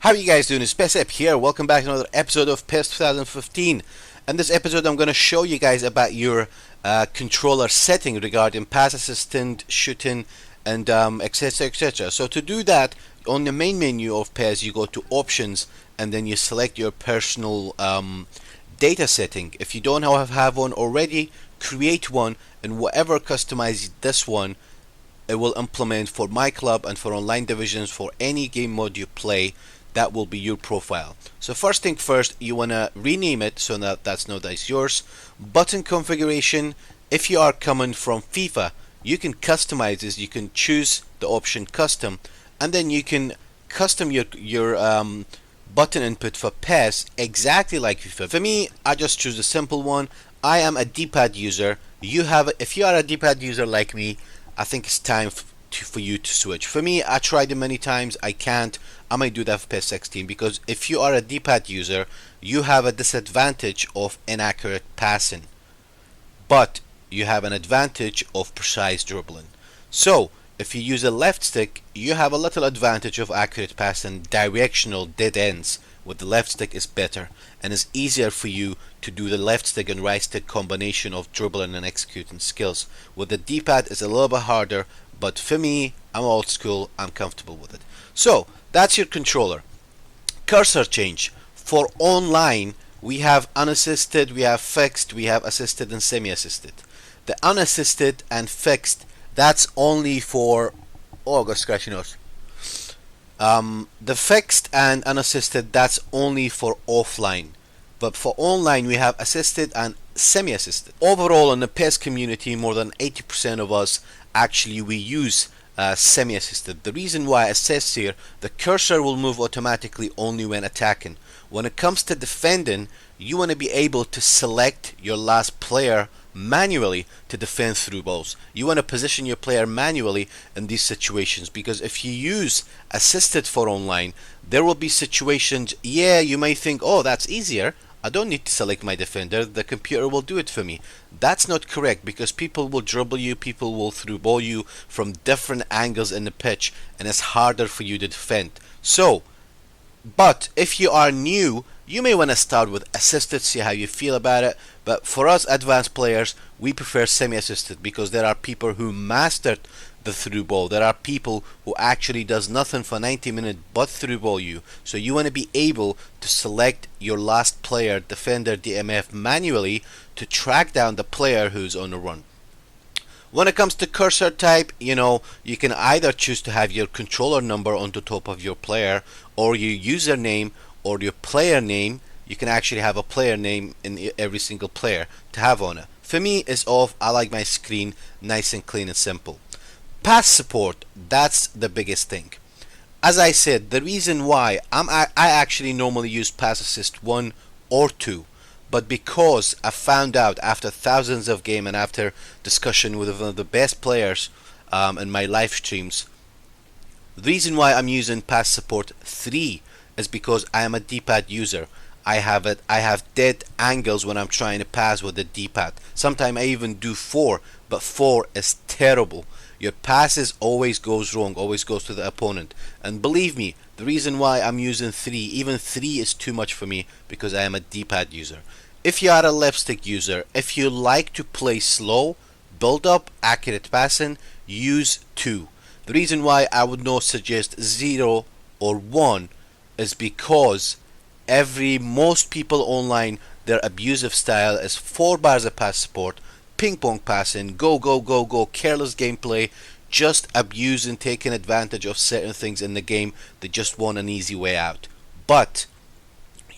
How are you guys doing? It's PES here. Welcome back to another episode of PES 2015. In this episode, I'm going to show you guys about your controller setting regarding pass assistant, shooting, and etc. etc. So to do that, on the main menu of PES, you go to Options, and then you select your personal data setting. If you don't have one already, create one, and whatever customize this one, it will implement for my club and for online divisions for any game mode you play. That will be your profile. So first thing first, you want to rename it so that's yours. Button configuration, if you are coming from FIFA, you can customize this. You can choose the option custom, and then you can custom your button input for PES exactly like FIFA. For me, I just choose a simple one. I am a D-pad user. If you are a D-pad user like me, I think it's time for you to switch. For me, I tried it many times. I can't. I might do that for PES 16 because if you are a D-pad user, you have a disadvantage of inaccurate passing, but you have an advantage of precise dribbling. So if you use a left stick, you have a little advantage of accurate passing. Directional dead ends with the left stick is better, and it's easier for you to do the left stick and right stick combination of dribbling and executing skills. With the D-pad, it's a little bit harder, but for me, I'm old school, I'm comfortable with it. So that's your controller. Cursor change. For online, we have unassisted, we have fixed, we have assisted and semi-assisted. The unassisted and fixed, that's only for... Oh, I got scratchy nose. The fixed and unassisted, that's only for offline. But for online, we have assisted and semi-assisted. Overall, in the PES community, more than 80% of us actually we use semi-assisted. The reason why it says here, the cursor will move automatically only when attacking. When it comes to defending, you want to be able to select your last player manually to defend through balls. You want to position your player manually in these situations, because if you use assisted for online, there will be situations, yeah, you may think, oh, that's easier, I don't need to select my defender, the computer will do it for me. That's not correct, because people will dribble you, people will through ball you from different angles in the pitch, and it's harder for you to defend. So, but if you are new, you may want to start with assisted, see how you feel about it. But for us advanced players, we prefer semi-assisted, because there are people who mastered the through ball. There are people who actually does nothing for 90 minutes but through ball you. So you want to be able to select your last player, defender, DMF manually to track down the player who's on the run. When it comes to cursor type, you can either choose to have your controller number on the top of your player, or your username, or your player name. You can actually have a player name in every single player to have on it. For me, it's off. I like my screen nice and clean and simple. Pass support, that's the biggest thing. As I said, the reason why I actually normally use pass assist 1 or 2, but because I found out after thousands of games and after discussion with one of the best players in my live streams, the reason why I'm using pass support 3 is because I am a D-pad user. I have dead angles when I'm trying to pass with the D-pad. Sometimes I even do 4, but 4 is terrible. Your passes always goes wrong, always goes to the opponent. And believe me, the reason why I'm using 3, even 3 is too much for me, because I am a D-pad user. If you are a left stick user, if you like to play slow, build up, accurate passing, use 2. The reason why I would not suggest 0 or 1 is because most people online, their abusive style is 4 bars of pass support, ping pong passing, go go go go, careless gameplay, just abusing, taking advantage of certain things in the game. They just want an easy way out. But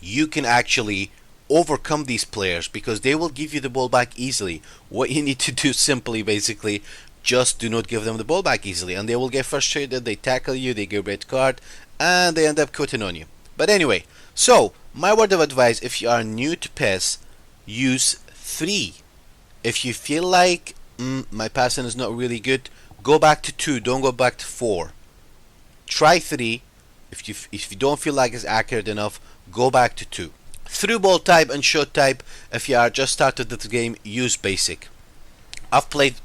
you can actually overcome these players, because they will give you the ball back easily. What you need to do simply, basically, just do not give them the ball back easily, and they will get frustrated, they tackle you, they give red card, and they end up quitting on you. But anyway, so my word of advice, if you are new to PES, use 3. If you feel like my passing is not really good, go back to 2, don't go back to 4. Try 3. If you don't feel like it's accurate enough, go back to 2. Through ball type and shot type, if you are just started the game, use basic. I've played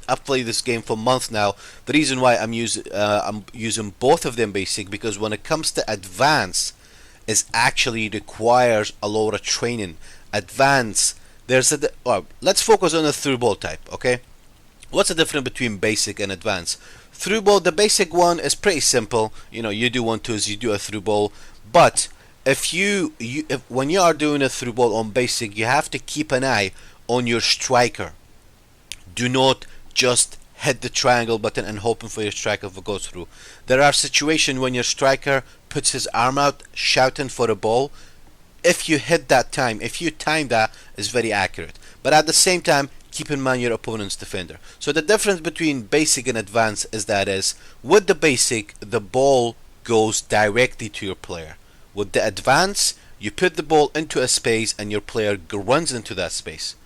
this game for months now. The reason why I'm using both of them basic, because when it comes to advanced, is actually requires a lot of training. Advanced, let's focus on the through ball type, okay? What's the difference between basic and advanced? Through ball, the basic one is pretty simple. You do 1-2s, you do a through ball. But if when you are doing a through ball on basic, you have to keep an eye on your striker. Do not just hit the triangle button and hoping for your striker to go through. There are situations when your striker puts his arm out shouting for a ball. If you hit that time, if you time that, is very accurate. But at the same time, keep in mind your opponent's defender. So the difference between basic and advanced is with the basic, the ball goes directly to your player. With the advanced, you put the ball into a space and your player runs into that space,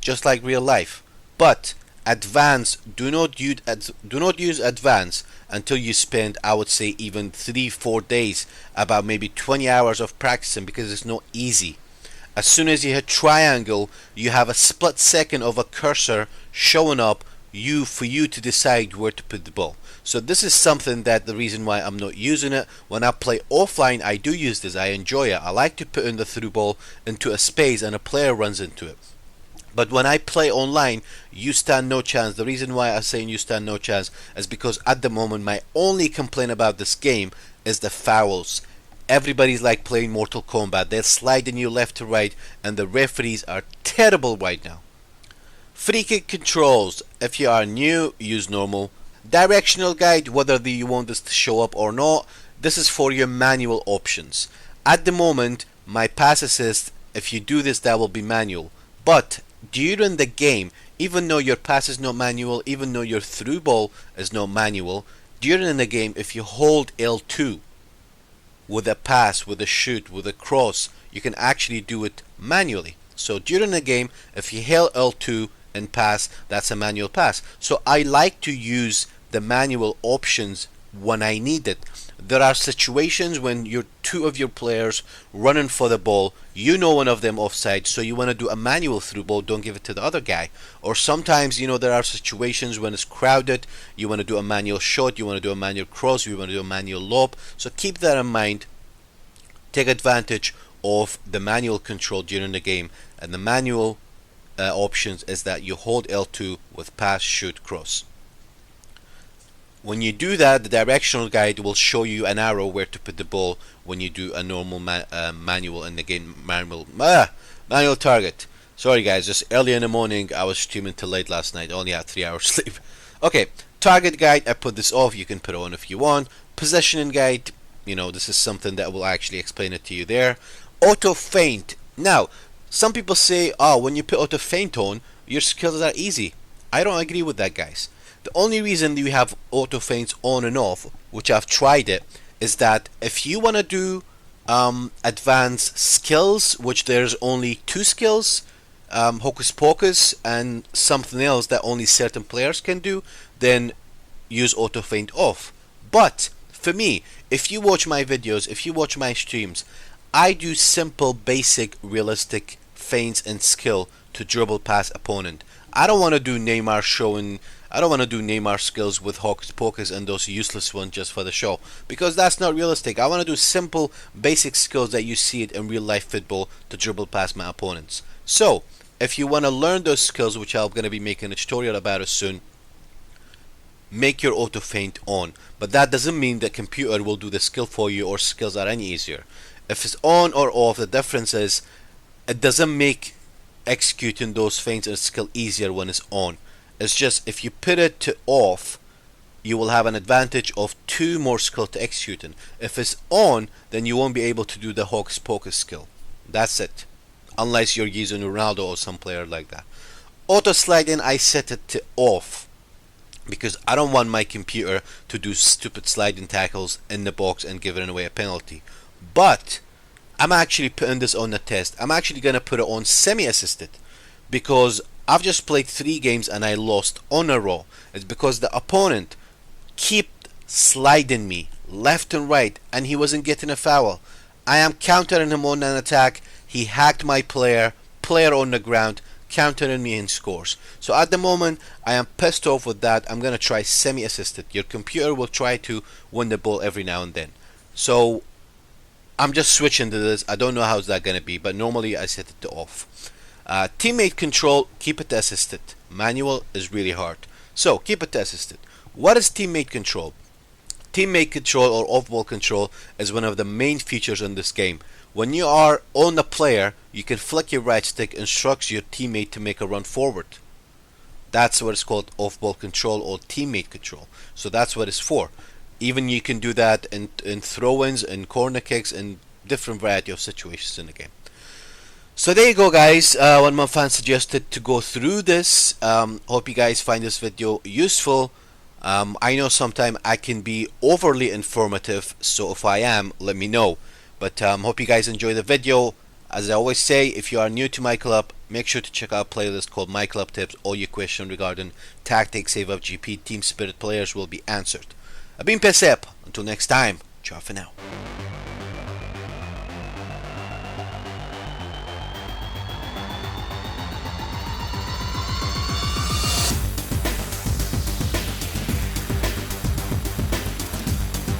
just like real life. But advanced, do not use advanced until you spend, I would say, even 3-4 days, about maybe 20 hours of practicing, because it's not easy. As soon as you hit triangle, you have a split second of a cursor showing up for you to decide where to put the ball. So this is something that the reason why I'm not using it. When I play offline, I do use this. I enjoy it. I like to put in the through ball into a space and a player runs into it. But when I play online, you stand no chance. The reason why I'm saying you stand no chance is because at the moment my only complaint about this game is the fouls. Everybody's like playing Mortal Kombat. They're sliding you left to right, and the referees are terrible right now. Free kick controls. If you are new, use normal. Directional guide, whether you want this to show up or not. This is for your manual options. At the moment, my pass assist, if you do this, that will be manual. But during the game, even though your pass is not manual, even though your through ball is not manual, during the game, if you hold L2 with a pass, with a shoot, with a cross, you can actually do it manually. So during the game, if you hold L2 and pass, that's a manual pass. So I like to use the manual options when I need it. There are situations when you're two of your players running for the ball, one of them offside, so you want to do a manual through ball, don't give it to the other guy. Or sometimes, there are situations when it's crowded, you want to do a manual shot, you want to do a manual cross, you want to do a manual lob. So keep that in mind. Take advantage of the manual control during the game, and the manual options is that you hold L2 with pass, shoot, cross. When you do that, the directional guide will show you an arrow where to put the ball when you do a normal manual in the game. Manual target. Sorry guys, just early in the morning. I was streaming till late last night. Only had 3 hours sleep. Okay, target guide. I put this off. You can put it on if you want. Positioning guide. This is something that will actually explain it to you there. Auto feint. Now, some people say, when you put auto feint on, your skills are easy. I don't agree with that, guys. The only reason you have auto feints on and off, which I've tried it, is that if you want to do advanced skills, which there's only 2 skills, hocus pocus and something else that only certain players can do, then use auto feint off. But for me, if you watch my videos, if you watch my streams, I do simple, basic, realistic feints and skill to dribble past opponent. I don't want to do Neymar skills with hocus pocus and those useless ones just for the show, because that's not realistic. I want to do simple, basic skills that you see it in real life football to dribble past my opponents. So, if you want to learn those skills, which I'm going to be making a tutorial about it soon, make your auto feint on. But that doesn't mean the computer will do the skill for you or skills are any easier. If it's on or off, the difference is it doesn't make executing those feints and skill easier when it's on. It's just if you put it to off, you will have an advantage of 2 more skill to executing. If it's on, then you won't be able to do the hocus pocus skill. That's it. Unless you're using Ronaldo or some player like that. Auto sliding, I set it to off, because I don't want my computer to do stupid sliding tackles in the box and giving away a penalty. But I'm actually putting this on the test. I'm actually going to put it on semi-assisted, because I've just played 3 games and I lost on a row. It's because the opponent kept sliding me left and right and he wasn't getting a foul. I am countering him on an attack. He hacked my player on the ground, countering me in scores. So at the moment, I am pissed off with that. I'm going to try semi-assisted. Your computer will try to win the ball every now and then. So I'm just switching to this. I don't know how's that gonna be, but normally I set it to off. Teammate control, keep it to assisted. Manual is really hard, so keep it to assisted. What is teammate control? Teammate control or off-ball control is one of the main features in this game. When you are on the player, you can flick your right stick, instructs your teammate to make a run forward. That's what it's called, off-ball control or teammate control. So that's what it's for. Even you can do that in throw-ins, in corner kicks, in different variety of situations in the game. So there you go, guys. One of my fans suggested to go through this. Hope you guys find this video useful. I know sometimes I can be overly informative, so if I am, let me know. But hope you guys enjoy the video. As I always say, if you are new to my club, make sure to check out a playlist called My Club Tips. All your questions regarding tactics, save up GP, team spirit players will be answered. I've been PES. Until next time, ciao for now.